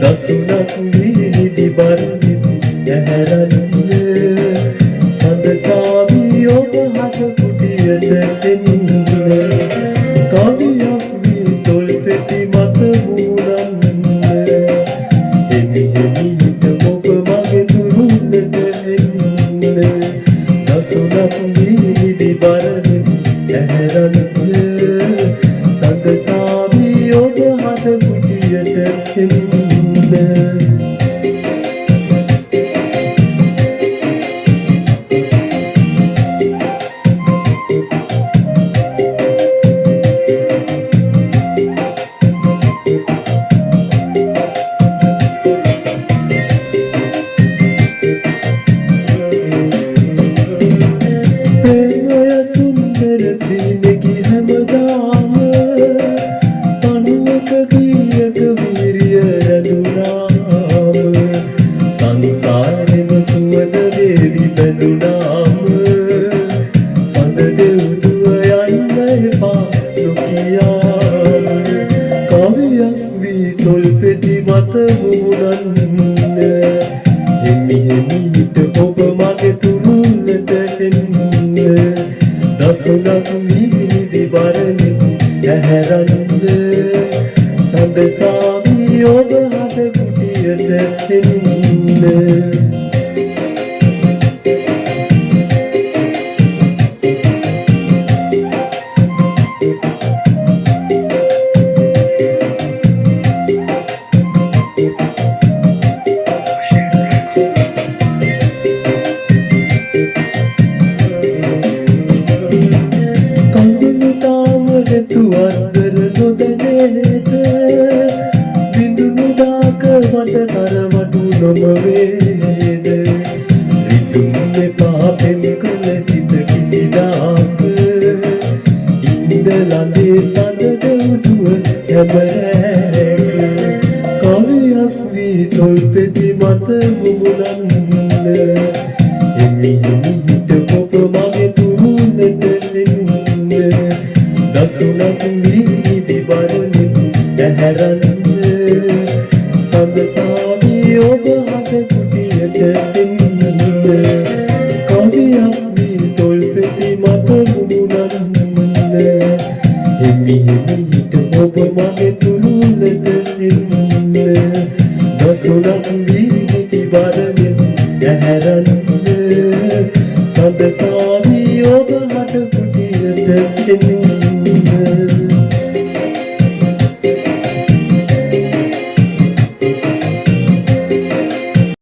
දසුනක් වීදි බරින් ඇහැරන්නේ සඳසාවි ඔබ හද කුටියට එන්නේ කවියක් වී තොල් පෙති මත මූරන්නේ එමි හිමිට ඔබ මගේ තුරුල්ලට එන්නේ දසුනක් වීදි බරින් ඇහැරන්නේ සඳසාවි ඔබ හද කුටියට එන්නේ සිනගි හැමදාම තනුවක ගීයක වීරිය රැඳුනාම සංසාරෙම සුවඳ වේවි බැඳුනාම සඳ දෙව්දුව යන්න එපා නොකියාම කවියක් වී තොල් පෙති මත මුමුණන්න හිමි හිමිට ඔබ මගේ තුරුල්ලට එන්න දසුනක් වීදි බරින් ඇහැරන්නේ සඳසාවි ඔබ හද කුටියට එන්නේ තුවද්දර නොදැනේද බිඳුනු දාක මට කරවටු නොමවේද රිදුම් එපා පෙම් කළ සිත කිසිදාක ඉන්ද ළඟේ සඳ දෙව්දුව හැබරෑක කවියක් වී තොල් පෙති මත මුමුණන්න හිමි හිමිට ඔබ මගේ තුරුල්ලට එන්නේ දසුනක් වීදි බරින් ඇහැරන්නේ සඳසාවි ඔබ හද කුටියට එන්නේ කවියක් වී තොල් පෙති මත මුමුණන්න හිමි හිමිට ඔබ මගේ තුරුල්ලට එන්නේ දසුනක් වීදි බරින් ඇහැරන්නේ සඳසාවි ඔබ හද කුටියට එන්නේ